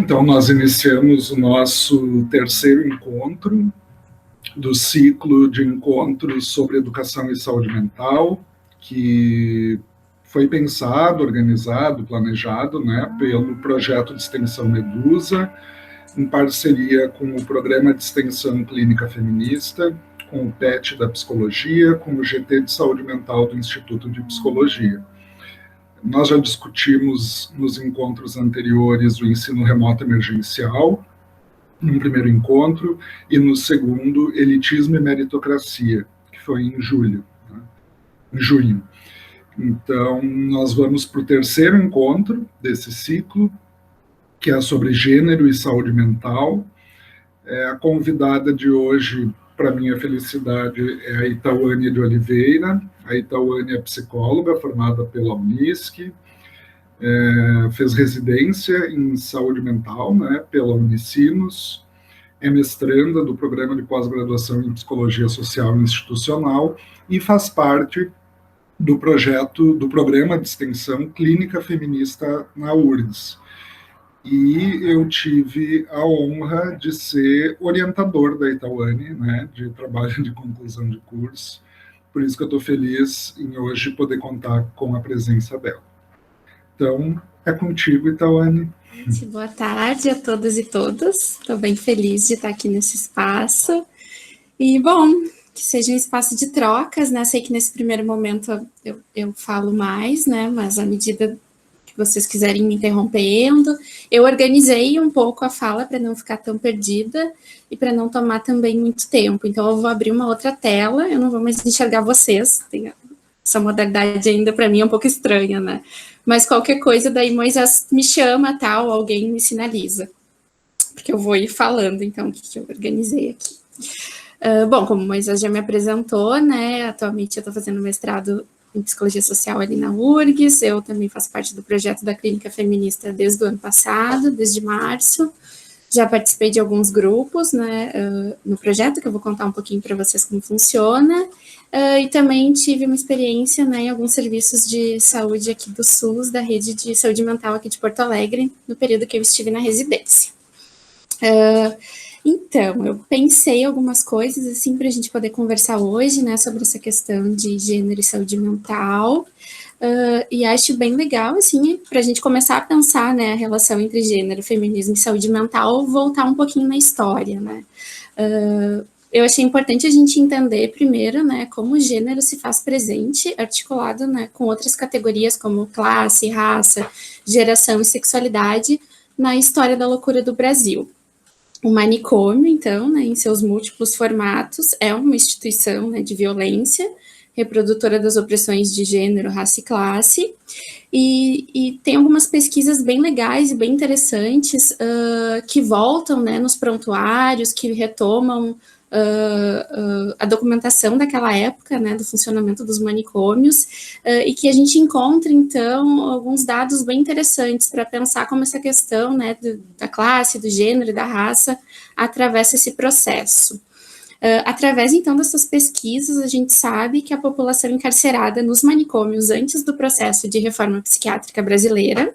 Então, nós iniciamos o nosso terceiro encontro do ciclo de encontros sobre educação e saúde mental, que foi pensado, organizado, planejado, né, pelo projeto de extensão Medusa, em parceria com o Programa de Extensão Clínica Feminista, com o PET da Psicologia, com o GT de Saúde Mental do Instituto de Psicologia. Nós já discutimos nos encontros anteriores o ensino remoto emergencial, no primeiro encontro, e no segundo, elitismo e meritocracia, que foi em julho, né? Em junho. Então, nós vamos para o terceiro encontro desse ciclo, que é sobre gênero e saúde mental. A convidada de hoje, para minha felicidade, é a Itawane de Oliveira. A Itawane é psicóloga, formada pela Unisc, fez residência em saúde mental, né, pela Unicinos, é mestranda do programa de pós-graduação em psicologia social institucional e faz parte do projeto, do programa de extensão Clínica Feminista na URGS. E eu tive a honra de ser orientador da Itawane, né, de trabalho de conclusão de curso. Por isso que eu estou feliz em hoje poder contar com a presença dela. Então, é contigo, Itawane. Boa tarde a todas e todos. Estou bem feliz de estar aqui nesse espaço. E, bom, que seja um espaço de trocas, né? Sei que nesse primeiro momento eu falo mais, né? Mas à medida que vocês quiserem me interrompendo, eu organizei um pouco a fala para não ficar tão perdida e para não tomar também muito tempo. Então, eu vou abrir uma outra tela, eu não vou mais enxergar vocês. Essa modalidade ainda para mim é um pouco estranha, né? Mas qualquer coisa, daí Moisés me chama, tal, alguém me sinaliza. Porque eu vou ir falando, então, o que eu organizei aqui. Bom, como o Moisés já me apresentou, né, atualmente eu estou fazendo mestrado em Psicologia Social ali na URGS, eu também faço parte do projeto da Clínica Feminista desde o ano passado, desde março. Já participei de alguns grupos, né, no projeto, que eu vou contar um pouquinho para vocês como funciona, e também tive uma experiência, né, em alguns serviços de saúde aqui do SUS, da rede de saúde mental aqui de Porto Alegre, no período que eu estive na residência. Então, eu pensei algumas coisas, assim, para a gente poder conversar hoje, né, sobre essa questão de gênero e saúde mental, e acho bem legal, assim, para a gente começar a pensar, né, a relação entre gênero, feminismo e saúde mental, voltar um pouquinho na história, né. Eu achei importante a gente entender primeiro, né, como o gênero se faz presente, articulado, né, com outras categorias como classe, raça, geração e sexualidade na história da loucura do Brasil. O manicômio, então, né, em seus múltiplos formatos, é uma instituição, né, de violência, reprodutora das opressões de gênero, raça e classe, e tem algumas pesquisas bem legais e bem interessantes que voltam, né, nos prontuários, que retomam a documentação daquela época, né, do funcionamento dos manicômios, e que a gente encontra, então, alguns dados bem interessantes para pensar como essa questão, né, da classe, do gênero e da raça atravessa esse processo. Através, então, dessas pesquisas, a gente sabe que a população encarcerada nos manicômios antes do processo de reforma psiquiátrica brasileira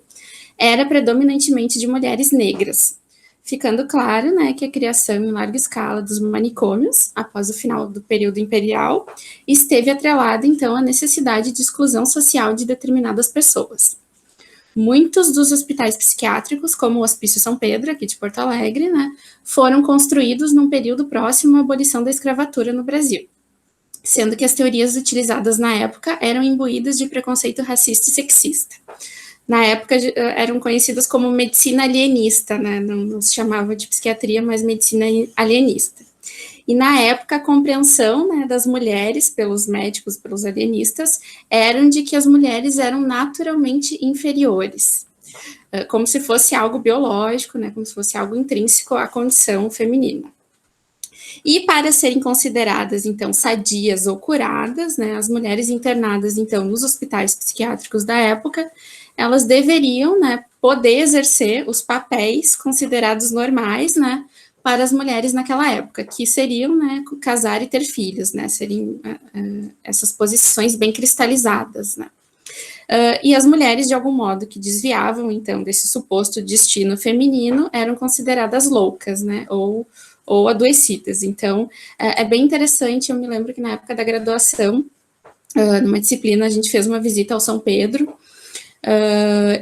era predominantemente de mulheres negras, ficando claro, né, que a criação em larga escala dos manicômios, após o final do período imperial, esteve atrelada, então, à necessidade de exclusão social de determinadas pessoas. Muitos dos hospitais psiquiátricos, como o Hospício São Pedro, aqui de Porto Alegre, né, foram construídos num período próximo à abolição da escravatura no Brasil, sendo que as teorias utilizadas na época eram imbuídas de preconceito racista e sexista. Na época eram conhecidas como medicina alienista, né, não se chamava de psiquiatria, mas medicina alienista. E na época a compreensão, né, das mulheres pelos médicos, pelos alienistas, eram de que as mulheres eram naturalmente inferiores, como se fosse algo biológico, né, como se fosse algo intrínseco à condição feminina. E para serem consideradas, então, sadias ou curadas, né, as mulheres internadas, então, nos hospitais psiquiátricos da época, elas deveriam, né, poder exercer os papéis considerados normais, né, para as mulheres naquela época, que seriam, né, casar e ter filhos, né, seriam essas posições bem cristalizadas, né. E as mulheres, de algum modo, que desviavam, então, desse suposto destino feminino, eram consideradas loucas, né, ou adoecidas. Então, é bem interessante, eu me lembro que na época da graduação, numa disciplina, a gente fez uma visita ao São Pedro,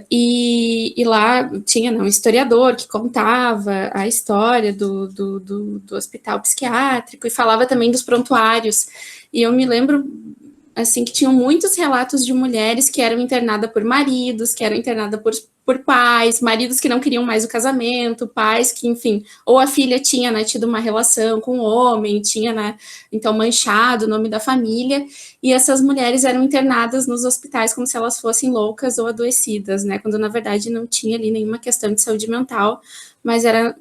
e lá tinha um historiador que contava a história do hospital psiquiátrico e falava também dos prontuários. E eu me lembro assim que tinham muitos relatos de mulheres que eram internadas por maridos, que eram internadas por pais, maridos que não queriam mais o casamento, pais que, enfim, ou a filha tinha, né, tido uma relação com o homem, tinha, né, então manchado o nome da família, e essas mulheres eram internadas nos hospitais como se elas fossem loucas ou adoecidas, né, quando na verdade não tinha ali nenhuma questão de saúde mental, mas era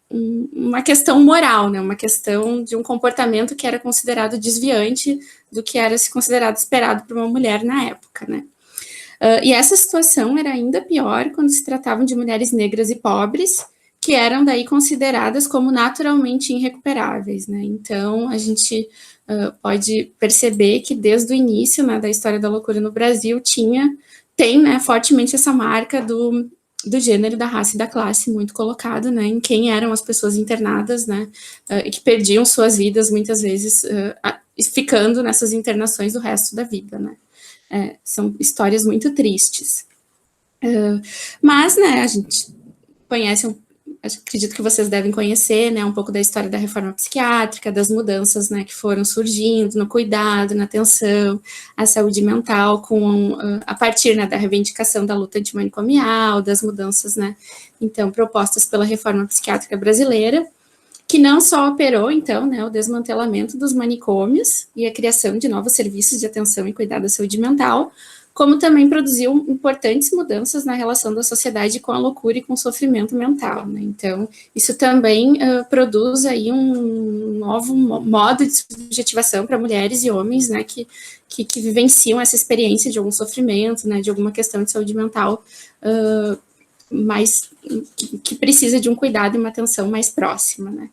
uma questão moral, né, uma questão de um comportamento que era considerado desviante do que era se considerado esperado por uma mulher na época, né. E essa situação era ainda pior quando se tratavam de mulheres negras e pobres, que eram daí consideradas como naturalmente irrecuperáveis, né. Então, a gente pode perceber que desde o início, né, da história da loucura no Brasil tem, né, fortemente essa marca do gênero, da raça e da classe muito colocado, né, em quem eram as pessoas internadas, né, e que perdiam suas vidas muitas vezes ficando nessas internações o resto da vida, né. São histórias muito tristes. Mas, né, a gente conhece, acredito que vocês devem conhecer, né, um pouco da história da reforma psiquiátrica, das mudanças, né, que foram surgindo no cuidado, na atenção à saúde mental, a partir, né, da reivindicação da luta antimanicomial, das mudanças, né, então, propostas pela reforma psiquiátrica brasileira, que não só operou, então, né, o desmantelamento dos manicômios e a criação de novos serviços de atenção e cuidado à saúde mental, como também produziu importantes mudanças na relação da sociedade com a loucura e com o sofrimento mental, né? Então, isso também produz aí um novo modo de subjetivação para mulheres e homens, né, que vivenciam essa experiência de algum sofrimento, né, de alguma questão de saúde mental, que precisa de um cuidado e uma atenção mais próxima, né?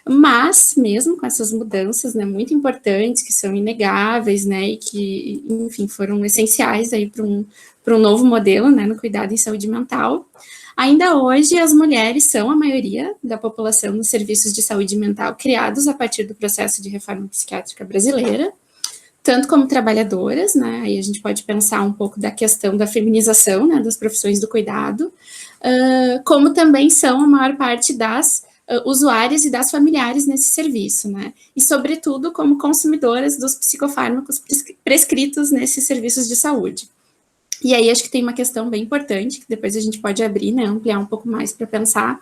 Mas, mesmo com essas mudanças, né, muito importantes, que são inegáveis, né, e que, enfim, foram essenciais aí para um novo modelo, né, no cuidado em saúde mental, ainda hoje as mulheres são a maioria da população nos serviços de saúde mental criados a partir do processo de reforma psiquiátrica brasileira, tanto como trabalhadoras, né, aí a gente pode pensar um pouco da questão da feminização, né, das profissões do cuidado, como também são a maior parte das usuárias e das familiares nesse serviço, né, e sobretudo como consumidoras dos psicofármacos prescritos nesses serviços de saúde. E aí acho que tem uma questão bem importante, que depois a gente pode abrir, né, ampliar um pouco mais para pensar,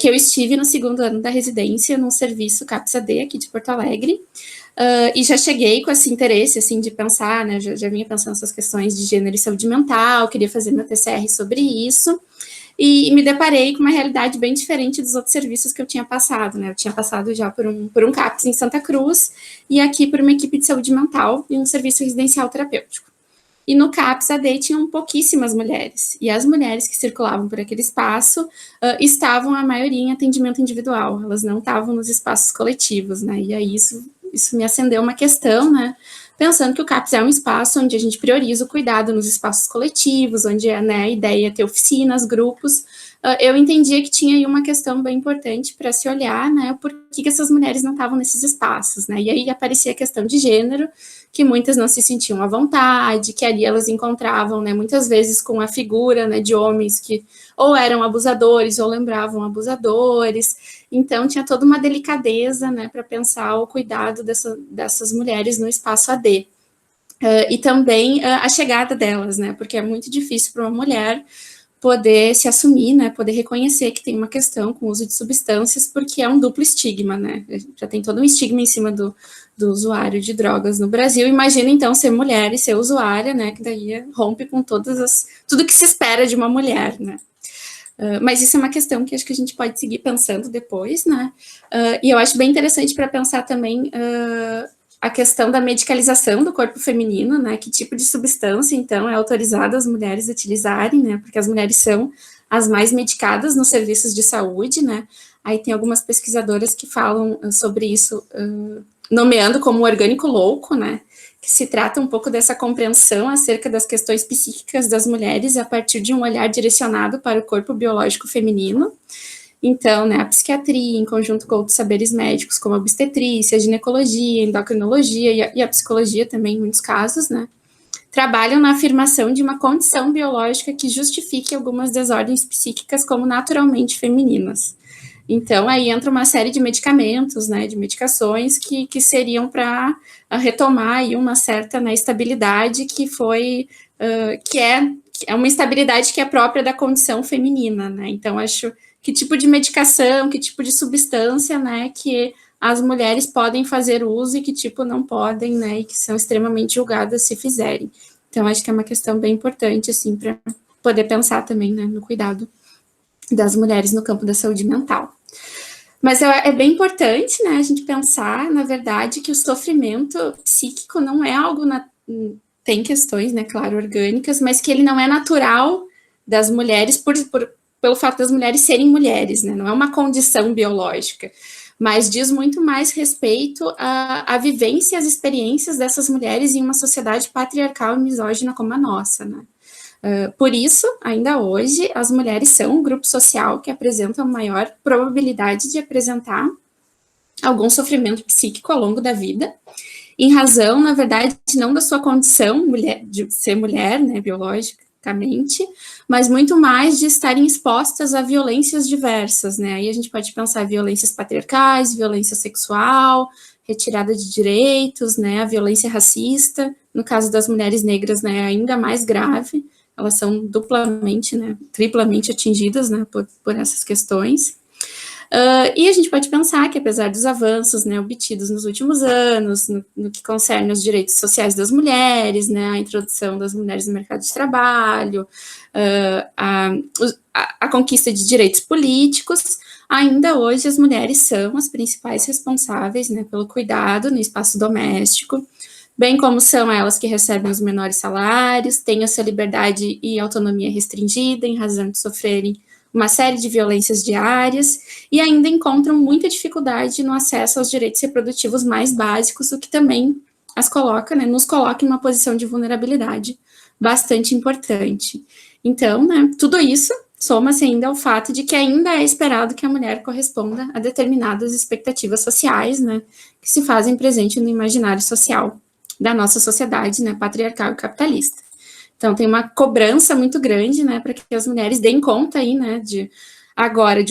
que eu estive no 2º ano da residência num serviço CAPS-AD aqui de Porto Alegre, e já cheguei com esse interesse, assim, de pensar, né, já vinha pensando nessas questões de gênero e saúde mental, queria fazer meu TCR sobre isso, e me deparei com uma realidade bem diferente dos outros serviços que eu tinha passado, né, eu tinha passado já por um CAPS em Santa Cruz, e aqui por uma equipe de saúde mental e um serviço residencial terapêutico. E no CAPS-AD tinham pouquíssimas mulheres, e as mulheres que circulavam por aquele espaço estavam, a maioria, em atendimento individual, elas não estavam nos espaços coletivos, né, e aí isso me acendeu uma questão, né, pensando que o CAPS é um espaço onde a gente prioriza o cuidado nos espaços coletivos, onde né, a ideia é ter oficinas, grupos, eu entendia que tinha aí uma questão bem importante para se olhar, né, por que essas mulheres não estavam nesses espaços, né, e aí aparecia a questão de gênero, que muitas não se sentiam à vontade, que ali elas encontravam, né, muitas vezes com a figura, né, de homens que ou eram abusadores ou lembravam abusadores, então tinha toda uma delicadeza, né, para pensar o cuidado dessas mulheres no espaço AD. E também a chegada delas, né, porque é muito difícil para uma mulher poder se assumir, né, poder reconhecer que tem uma questão com o uso de substâncias, porque é um duplo estigma, né, já tem todo um estigma em cima do usuário de drogas no Brasil. Imagina, então, ser mulher e ser usuária, né, que daí rompe com tudo que se espera de uma mulher, né. Mas isso é uma questão que acho que a gente pode seguir pensando depois, né, e eu acho bem interessante para pensar também a questão da medicalização do corpo feminino, né, que tipo de substância, então, é autorizado as mulheres utilizarem, né, porque as mulheres são as mais medicadas nos serviços de saúde, né, aí tem algumas pesquisadoras que falam sobre isso, nomeando como orgânico louco, né, que se trata um pouco dessa compreensão acerca das questões psíquicas das mulheres a partir de um olhar direcionado para o corpo biológico feminino. Então, né, a psiquiatria, em conjunto com outros saberes médicos, como a obstetrícia, a ginecologia, a endocrinologia e a psicologia também, em muitos casos, né, trabalham na afirmação de uma condição biológica que justifique algumas desordens psíquicas como naturalmente femininas. Então, aí entra uma série de medicamentos, né, de medicações que seriam para retomar aí uma certa, né, estabilidade que foi, que é uma estabilidade que é própria da condição feminina, né. Então, acho que tipo de medicação, que tipo de substância, né, que as mulheres podem fazer uso e que tipo não podem, né, e que são extremamente julgadas se fizerem. Então, acho que é uma questão bem importante, assim, para poder pensar também, né, no cuidado das mulheres no campo da saúde mental. Mas é bem importante, né, a gente pensar, na verdade, que o sofrimento psíquico não é algo, tem questões, né, claro, orgânicas, mas que ele não é natural das mulheres pelo fato das mulheres serem mulheres, né, não é uma condição biológica, mas diz muito mais respeito à vivência e às experiências dessas mulheres em uma sociedade patriarcal e misógina como a nossa, né. Por isso, ainda hoje, as mulheres são um grupo social que apresenta maior probabilidade de apresentar algum sofrimento psíquico ao longo da vida, em razão, na verdade, não da sua condição de ser mulher, né, biologicamente, mas muito mais de estarem expostas a violências diversas, né, aí a gente pode pensar violências patriarcais, violência sexual, retirada de direitos, né, a violência racista, no caso das mulheres negras, né, ainda mais grave, elas são duplamente, né, triplamente atingidas, né, por essas questões. E a gente pode pensar que, apesar dos avanços, né, obtidos nos últimos anos, no que concerne os direitos sociais das mulheres, né, a introdução das mulheres no mercado de trabalho, a conquista de direitos políticos, ainda hoje as mulheres são as principais responsáveis, né, pelo cuidado no espaço doméstico, bem como são elas que recebem os menores salários, têm a sua liberdade e autonomia restringida em razão de sofrerem uma série de violências diárias e ainda encontram muita dificuldade no acesso aos direitos reprodutivos mais básicos, o que também as coloca, né, nos coloca em uma posição de vulnerabilidade bastante importante. Então, né, tudo isso soma-se ainda ao fato de que ainda é esperado que a mulher corresponda a determinadas expectativas sociais, né, que se fazem presente no imaginário social da nossa sociedade, né, patriarcal e capitalista. Então, tem uma cobrança muito grande, né, para que as mulheres deem conta aí, né, de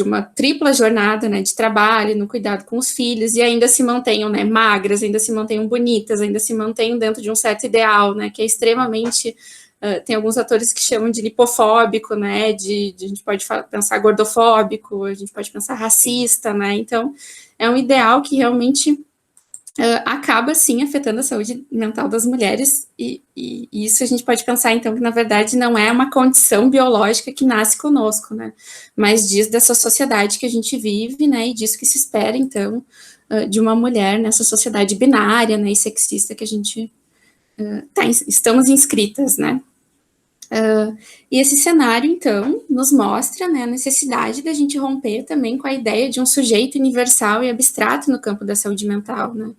uma tripla jornada, né, de trabalho, no cuidado com os filhos, e ainda se mantenham, né, magras, ainda se mantenham bonitas, ainda se mantenham dentro de um certo ideal, né, que é extremamente, tem alguns atores que chamam de lipofóbico, né, a gente pode pensar gordofóbico, a gente pode pensar racista, né, então, é um ideal que realmente acaba, sim, afetando a saúde mental das mulheres, e isso a gente pode pensar, então, que, na verdade, não é uma condição biológica que nasce conosco, né, mas diz dessa sociedade que a gente vive, né, e disso que se espera, então, de uma mulher nessa sociedade binária, né, e sexista que a gente estamos inscritas, né. E esse cenário, então, nos mostra, né, a necessidade da gente romper também com a ideia de um sujeito universal e abstrato no campo da saúde mental, né,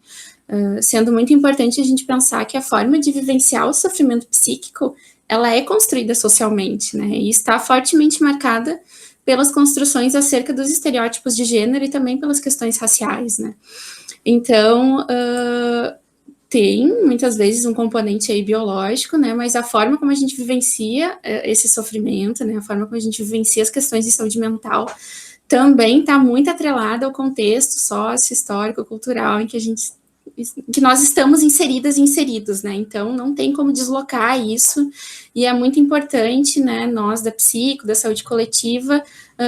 sendo muito importante a gente pensar que a forma de vivenciar o sofrimento psíquico, ela é construída socialmente, né, e está fortemente marcada pelas construções acerca dos estereótipos de gênero e também pelas questões raciais, né. Então, tem, muitas vezes, um componente aí biológico, né, mas a forma como a gente vivencia esse sofrimento, né, a forma como a gente vivencia as questões de saúde mental, também está muito atrelada ao contexto sócio, histórico, cultural, em que nós estamos inseridas e inseridos, né, então não tem como deslocar isso, e é muito importante, né, nós da psico, da saúde coletiva,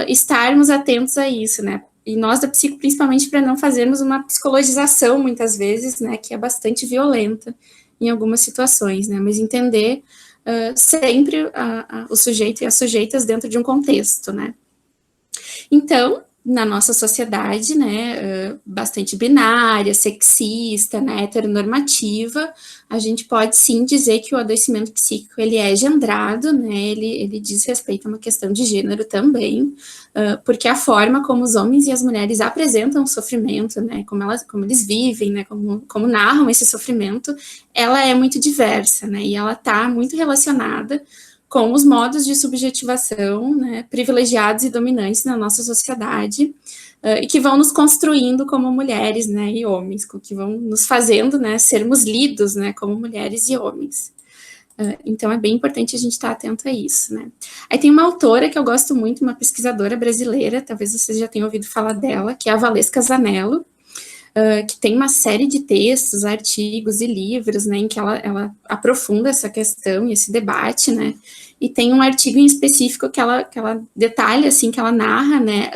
estarmos atentos a isso, né, e nós da psico, principalmente para não fazermos uma psicologização, muitas vezes, né, que é bastante violenta em algumas situações, né, mas entender sempre o sujeito e as sujeitas dentro de um contexto, né. Então, na nossa sociedade, né, bastante binária, sexista, né, heteronormativa, a gente pode sim dizer que o adoecimento psíquico ele é gendrado, né, ele diz respeito a uma questão de gênero também, porque a forma como os homens e as mulheres apresentam o sofrimento, né, como eles vivem, né, como narram esse sofrimento, ela é muito diversa, né, e ela está muito relacionada com os modos de subjetivação, né, privilegiados e dominantes na nossa sociedade, e que vão nos construindo como mulheres, né, e homens, que vão nos fazendo, né, sermos lidos, né, como mulheres e homens. Então, é bem importante a gente estar atento a isso, né. Aí tem uma autora que eu gosto muito, uma pesquisadora brasileira, talvez vocês já tenham ouvido falar dela, que é a Valesca Zanello, que tem uma série de textos, artigos e livros, né, em que ela aprofunda essa questão e esse debate, né, e tem um artigo em específico que ela detalha, assim, que ela narra, né,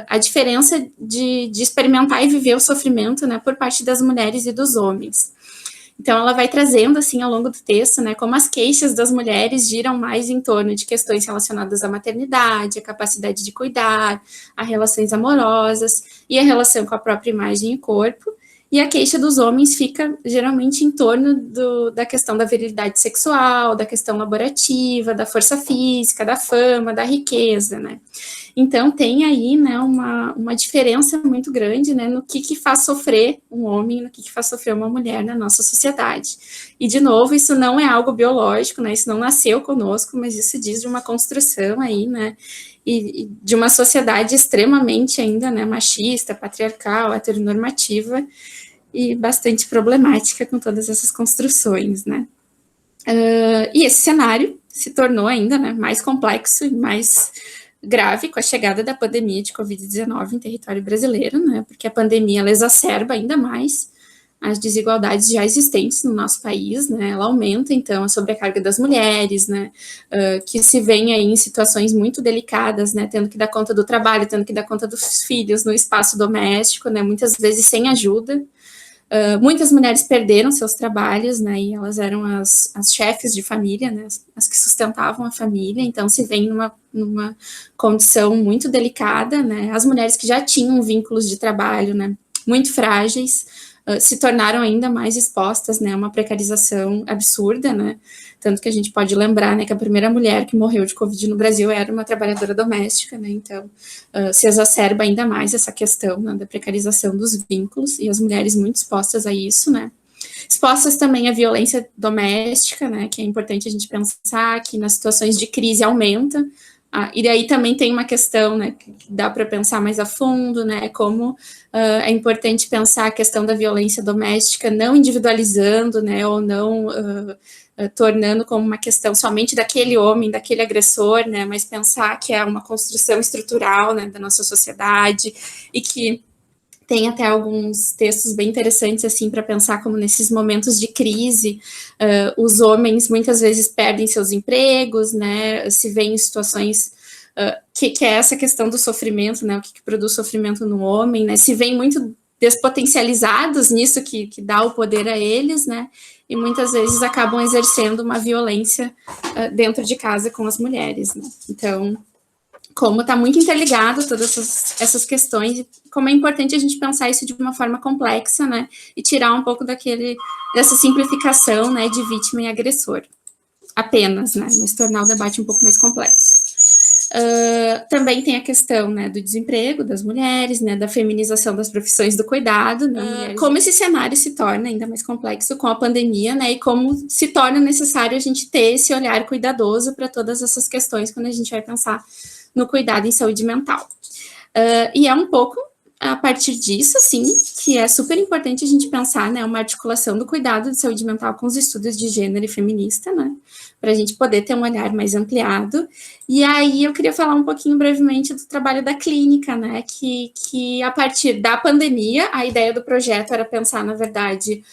a diferença de experimentar e viver o sofrimento, né, por parte das mulheres e dos homens. Então, ela vai trazendo, assim, ao longo do texto, né, como as queixas das mulheres giram mais em torno de questões relacionadas à maternidade, à capacidade de cuidar, a relações amorosas e a relação com a própria imagem e corpo, e a queixa dos homens fica geralmente em torno da questão da virilidade sexual, da questão laborativa, da força física, da fama, da riqueza, né. Então, tem aí, né, uma diferença muito grande, né, no que faz sofrer um homem, no que faz sofrer uma mulher na nossa sociedade. E, de novo, isso não é algo biológico, né, isso não nasceu conosco, mas isso diz de uma construção aí, né, e de uma sociedade extremamente ainda, né, machista, patriarcal, heteronormativa e bastante problemática com todas essas construções, né. E esse cenário se tornou ainda, né, mais complexo e mais grave com a chegada da pandemia de Covid-19 em território brasileiro, né, porque a pandemia ela exacerba ainda mais as desigualdades já existentes no nosso país, né, ela aumenta, então, a sobrecarga das mulheres, né, que se veem aí em situações muito delicadas, né, tendo que dar conta do trabalho, tendo que dar conta dos filhos no espaço doméstico, né, muitas vezes sem ajuda. Muitas mulheres perderam seus trabalhos, né, e elas eram as chefes de família, né, as que sustentavam a família, então se vem numa condição muito delicada, né, as mulheres que já tinham vínculos de trabalho, né, muito frágeis, se tornaram ainda mais expostas, né, a uma precarização absurda, né, tanto que a gente pode lembrar, né, que a primeira mulher que morreu de Covid no Brasil era uma trabalhadora doméstica, né, então se exacerba ainda mais essa questão, né, da precarização dos vínculos, e as mulheres muito expostas a isso, né, expostas também à violência doméstica, né, que é importante a gente pensar que nas situações de crise aumenta, e daí também tem uma questão, né, que dá para pensar mais a fundo, né, como é importante pensar a questão da violência doméstica não individualizando, né, ou não tornando como uma questão somente daquele homem, daquele agressor, né, mas pensar que é uma construção estrutural, né, da nossa sociedade, e que tem até alguns textos bem interessantes, assim, para pensar como nesses momentos de crise, os homens muitas vezes perdem seus empregos, né, se veem em situações que é essa questão do sofrimento, né, o que produz sofrimento no homem, né, se veem muito despotencializados nisso que dá o poder a eles, né, e muitas vezes acabam exercendo uma violência dentro de casa com as mulheres, né, então como está muito interligado todas essas questões, como é importante a gente pensar isso de uma forma complexa, né, e tirar um pouco dessa simplificação, né, de vítima e agressor, apenas, né, mas tornar o debate um pouco mais complexo. Também tem a questão, né, do desemprego das mulheres, né, da feminização das profissões do cuidado, né, como esse cenário se torna ainda mais complexo com a pandemia, né, e como se torna necessário a gente ter esse olhar cuidadoso para todas essas questões quando a gente vai pensar no cuidado em saúde mental. E é um pouco a partir disso, sim, que é super importante a gente pensar, né, uma articulação do cuidado de saúde mental com os estudos de gênero e feminista, né, para a gente poder ter um olhar mais ampliado. E aí eu queria falar um pouquinho brevemente do trabalho da clínica, né, que a partir da pandemia, a ideia do projeto era pensar, na verdade,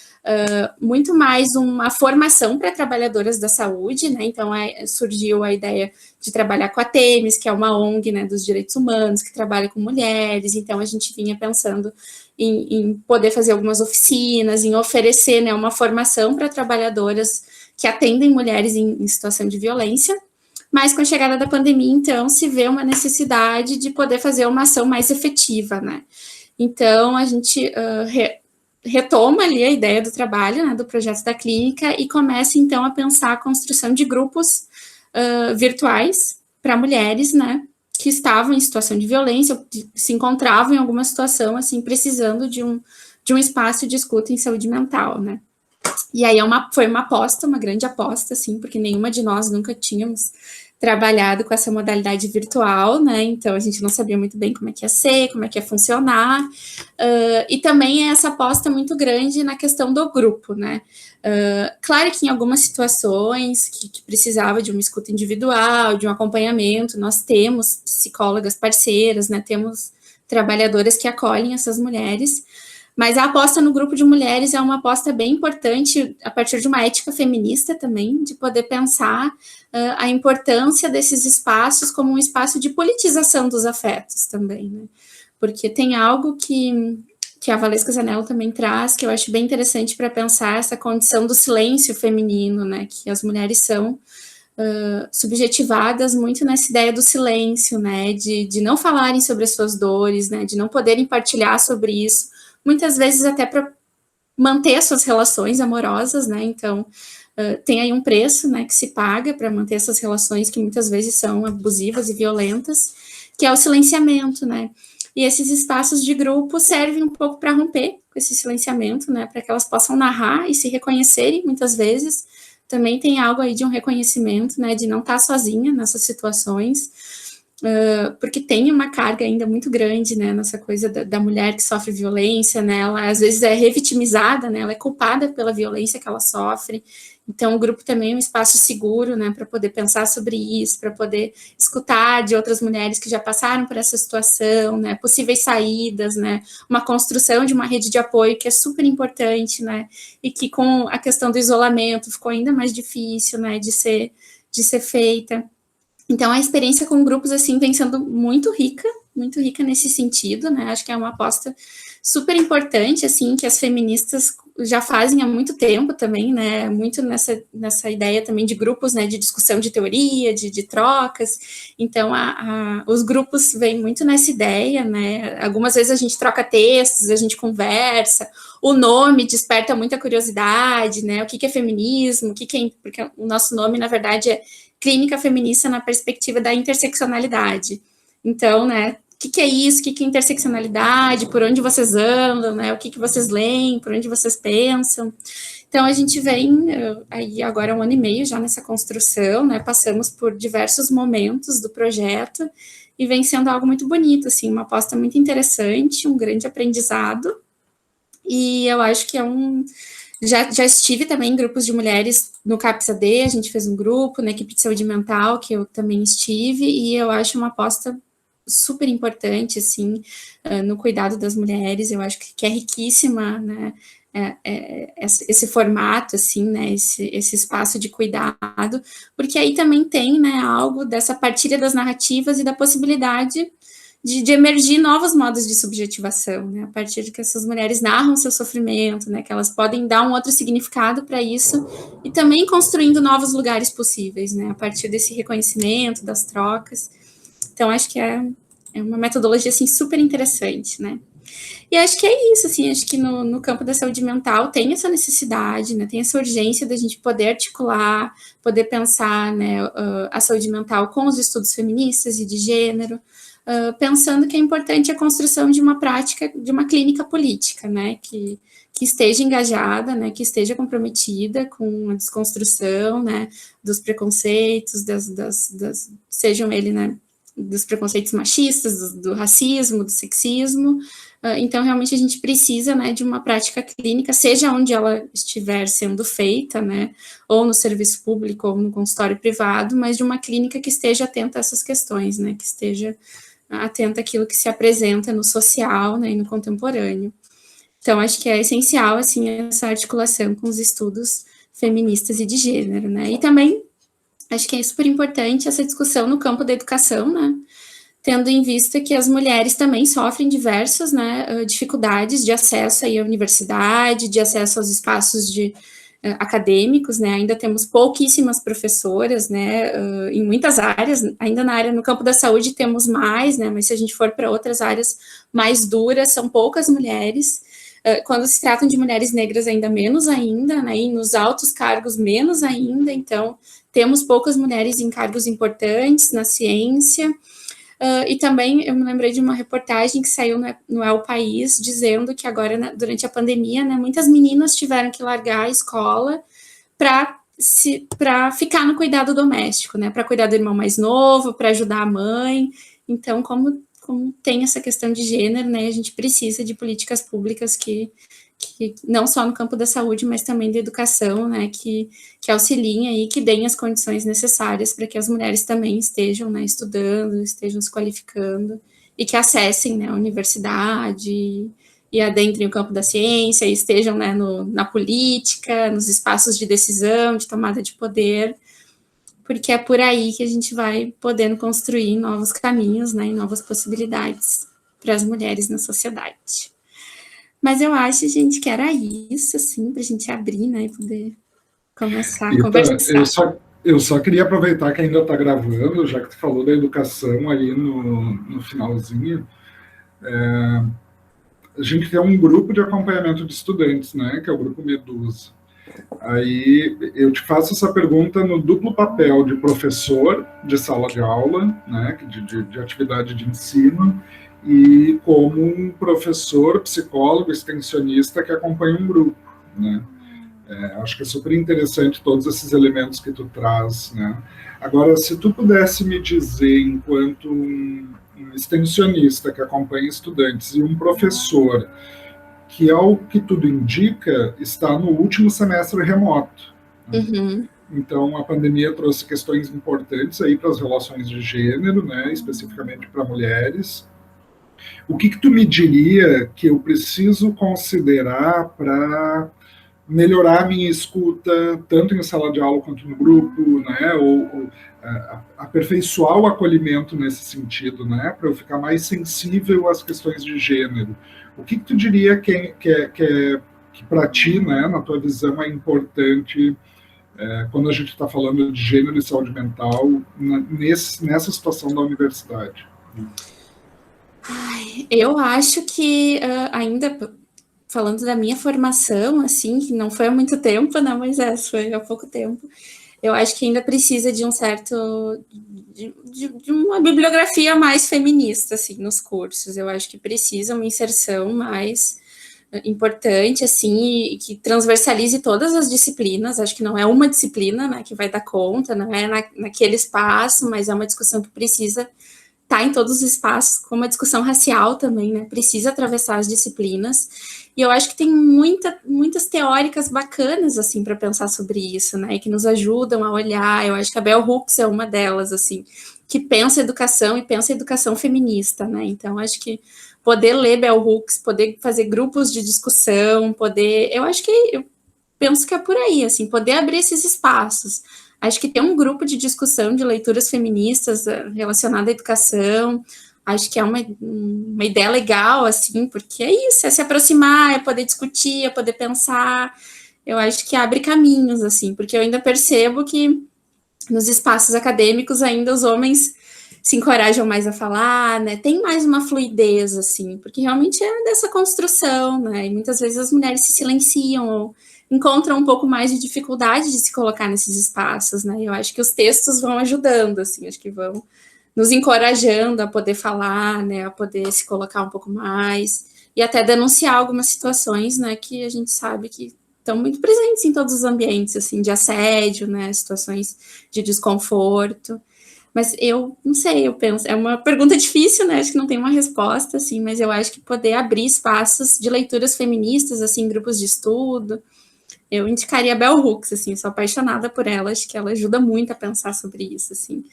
muito mais uma formação para trabalhadoras da saúde, né, então surgiu a ideia de trabalhar com a Temis, que é uma ONG, né, dos direitos humanos, que trabalha com mulheres, então a gente vinha pensando em poder fazer algumas oficinas, em oferecer, né, uma formação para trabalhadoras que atendem mulheres em situação de violência. mas com a chegada da pandemia, então, se vê uma necessidade de poder fazer uma ação mais efetiva, né? Então, a gente retoma ali a ideia do trabalho, né, do projeto da clínica, e começa, então, a pensar a construção de grupos virtuais para mulheres, né, que estavam em situação de violência, ou que se encontravam em alguma situação, assim, precisando de um espaço de escuta em saúde mental, né. E aí foi uma aposta, uma grande aposta, assim, porque nenhuma de nós nunca tínhamos trabalhado com essa modalidade virtual, né? Então a gente não sabia muito bem como é que ia ser, como é que ia funcionar, e também é essa aposta muito grande na questão do grupo, né? Claro que em algumas situações que precisava de uma escuta individual, de um acompanhamento, nós temos psicólogas parceiras, né? Temos trabalhadoras que acolhem essas mulheres, mas a aposta no grupo de mulheres é uma aposta bem importante, a partir de uma ética feminista também, de poder pensar a importância desses espaços como um espaço de politização dos afetos também, né? Porque tem algo que a Valesca Zanello também traz, que eu acho bem interessante para pensar essa condição do silêncio feminino, né? Que as mulheres são subjetivadas muito nessa ideia do silêncio, né? De não falarem sobre as suas dores, né? De não poderem partilhar sobre isso, muitas vezes até para manter as suas relações amorosas, né? Então, tem aí um preço, né, que se paga para manter essas relações que muitas vezes são abusivas e violentas, que é o silenciamento, né? E esses espaços de grupo servem um pouco para romper com esse silenciamento, né? Para que elas possam narrar e se reconhecerem, muitas vezes. Também tem algo aí de um reconhecimento, né? De não estar sozinha nessas situações. Porque tem uma carga ainda muito grande, né, nessa coisa da mulher que sofre violência, né, ela às vezes é revitimizada, né, ela é culpada pela violência que ela sofre, então o grupo também é um espaço seguro, né, para poder pensar sobre isso, para poder escutar de outras mulheres que já passaram por essa situação, né, possíveis saídas, né, uma construção de uma rede de apoio que é super importante, né, e que com a questão do isolamento ficou ainda mais difícil, né, de ser feita. Então, a experiência com grupos, assim, vem sendo muito rica nesse sentido, né, acho que é uma aposta super importante, assim, que as feministas já fazem há muito tempo também, né, muito nessa ideia também de grupos, né, de discussão de teoria, de trocas, então os grupos vêm muito nessa ideia, né, algumas vezes a gente troca textos, a gente conversa, o nome desperta muita curiosidade, né, o que é feminismo, porque o nosso nome, na verdade, é Clínica Feminista na Perspectiva da Interseccionalidade. Então, né, o que é isso, o que é interseccionalidade, por onde vocês andam, né, o que vocês leem, por onde vocês pensam. Então, a gente vem aí agora há 1 ano e meio já nessa construção, né, passamos por diversos momentos do projeto e vem sendo algo muito bonito, assim, uma aposta muito interessante, um grande aprendizado, e eu acho que é Já estive também em grupos de mulheres no CAPS-AD, a gente fez um grupo, na equipe de saúde mental, que eu também estive, e eu acho uma aposta super importante, assim, no cuidado das mulheres, eu acho que é riquíssima, né, esse formato, assim, né, esse espaço de cuidado, porque aí também tem, né, algo dessa partilha das narrativas e da possibilidade de emergir novos modos de subjetivação, né, a partir de que essas mulheres narram seu sofrimento, né, que elas podem dar um outro significado para isso, e também construindo novos lugares possíveis, né, a partir desse reconhecimento, das trocas. Então, acho que é uma metodologia, assim, super interessante, né. E acho que é isso, assim, acho que no campo da saúde mental tem essa necessidade, né, tem essa urgência da gente poder articular, poder pensar, né, a saúde mental com os estudos feministas e de gênero, pensando que é importante a construção de uma prática, de uma clínica política, né, que esteja engajada, né, que esteja comprometida com a desconstrução, né, dos preconceitos, sejam ele, né, dos preconceitos machistas, do racismo, do sexismo. Então, realmente, a gente precisa, né, de uma prática clínica, seja onde ela estiver sendo feita, né, ou no serviço público, ou no consultório privado, mas de uma clínica que esteja atenta a essas questões, né, que esteja atenta àquilo que se apresenta no social, né, e no contemporâneo. Então, acho que é essencial, assim, essa articulação com os estudos feministas e de gênero, né, e também acho que é super importante essa discussão no campo da educação, né, tendo em vista que as mulheres também sofrem diversas, né, dificuldades de acesso aí à universidade, de acesso aos espaços acadêmicos, né, ainda temos pouquíssimas professoras, né, em muitas áreas, ainda no campo da saúde temos mais, né, mas se a gente for para outras áreas mais duras, são poucas mulheres, quando se tratam de mulheres negras ainda menos ainda, né, e nos altos cargos menos ainda, então temos poucas mulheres em cargos importantes na ciência. E também eu me lembrei de uma reportagem que saiu no El País, dizendo que agora, né, durante a pandemia, né, muitas meninas tiveram que largar a escola para ficar no cuidado doméstico, né, para cuidar do irmão mais novo, para ajudar a mãe. Então, como tem essa questão de gênero, né, a gente precisa de políticas públicas que não só no campo da saúde, mas também da educação, né, que auxiliem aí, que deem as condições necessárias para que as mulheres também estejam, né, estudando, estejam se qualificando e que acessem, né, a universidade e adentrem o campo da ciência e estejam, né, na política, nos espaços de decisão, de tomada de poder, porque é por aí que a gente vai podendo construir novos caminhos, né, e novas possibilidades para as mulheres na sociedade. Mas eu acho, gente, que era isso, assim, para a gente abrir, né, e poder começar a conversar. Eu só queria aproveitar que ainda está gravando, já que tu falou da educação aí no finalzinho. A gente tem um grupo de acompanhamento de estudantes, né, que é o Grupo Medusa. Aí eu te faço essa pergunta no duplo papel de professor de sala de aula, né, de atividade de ensino, e como um professor, psicólogo, extensionista que acompanha um grupo, né? Acho que é super interessante todos esses elementos que tu traz, né? Agora, se tu pudesse me dizer, enquanto um extensionista que acompanha estudantes e um professor que, ao que tudo indica, está no último semestre remoto, né? Uhum. Então, a pandemia trouxe questões importantes aí para as relações de gênero, né, especificamente para mulheres. O que tu me diria que eu preciso considerar para melhorar a minha escuta, tanto em sala de aula quanto no grupo, né, ou aperfeiçoar o acolhimento nesse sentido, né, para eu ficar mais sensível às questões de gênero? O que tu diria que para ti, né, na tua visão, é importante quando a gente está falando de gênero e saúde mental nessa situação da universidade? Eu acho que ainda falando da minha formação, assim, que não foi há muito tempo, né, mas foi há pouco tempo, eu acho que ainda precisa de um certo, de uma bibliografia mais feminista, assim, nos cursos. Eu acho que precisa uma inserção mais importante, assim, e que transversalize todas as disciplinas. Acho que não é uma disciplina, né, que vai dar conta, não é naquele espaço, mas é uma discussão que precisa estar em todos os espaços, como a discussão racial também, né, precisa atravessar as disciplinas, e eu acho que tem muitas teóricas bacanas, assim, para pensar sobre isso, né, e que nos ajudam a olhar. Eu acho que a Bell Hooks é uma delas, assim, que pensa educação e pensa educação feminista, né, então acho que poder ler Bell Hooks, poder fazer grupos de discussão, eu penso que é por aí, assim, poder abrir esses espaços. Acho que ter um grupo de discussão de leituras feministas relacionada à educação, acho que é uma ideia legal, assim, porque é isso, é se aproximar, é poder discutir, é poder pensar. Eu acho que abre caminhos, assim, porque eu ainda percebo que nos espaços acadêmicos ainda os homens se encorajam mais a falar, né, tem mais uma fluidez, assim, porque realmente é dessa construção, né, e muitas vezes as mulheres se silenciam ou encontram um pouco mais de dificuldade de se colocar nesses espaços, né, eu acho que os textos vão ajudando, assim, acho que vão nos encorajando a poder falar, né, a poder se colocar um pouco mais, e até denunciar algumas situações, né, que a gente sabe que estão muito presentes em todos os ambientes, assim, de assédio, né, situações de desconforto. Mas eu não sei, eu penso, é uma pergunta difícil, né? Acho que não tem uma resposta, assim, mas eu acho que poder abrir espaços de leituras feministas, assim, grupos de estudo, eu indicaria a Bell Hooks, assim, sou apaixonada por ela, acho que ela ajuda muito a pensar sobre isso, assim.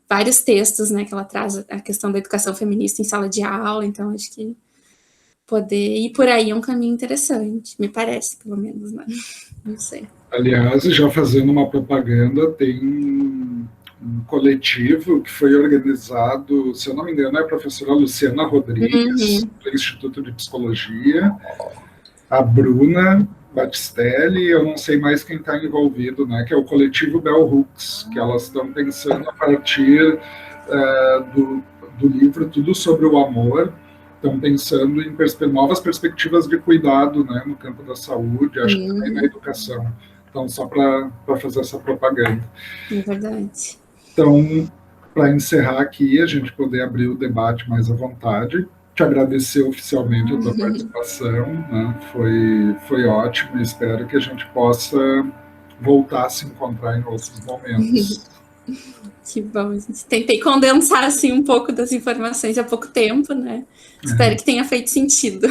Vários textos, né, que ela traz a questão da educação feminista em sala de aula, então acho que poder ir por aí é um caminho interessante, me parece, pelo menos, né? Não sei. Aliás, já fazendo uma propaganda, tem um coletivo que foi organizado, se eu não me engano, é a professora Luciana Rodrigues, do Instituto de Psicologia, a Bruna Batistelli, eu não sei mais quem está envolvido, né, que é o coletivo Bell Hooks, que elas estão pensando a partir do livro Tudo sobre o Amor, estão pensando em novas perspectivas de cuidado, né, no campo da saúde, acho que também na educação. Então, só para fazer essa propaganda. É verdade. Então, para encerrar aqui, a gente poder abrir o debate mais à vontade, te agradecer oficialmente a tua participação, né? Foi ótimo, e espero que a gente possa voltar a se encontrar em outros momentos. Que bom, gente. Tentei condensar assim um pouco das informações há pouco tempo, né? Espero que tenha feito sentido.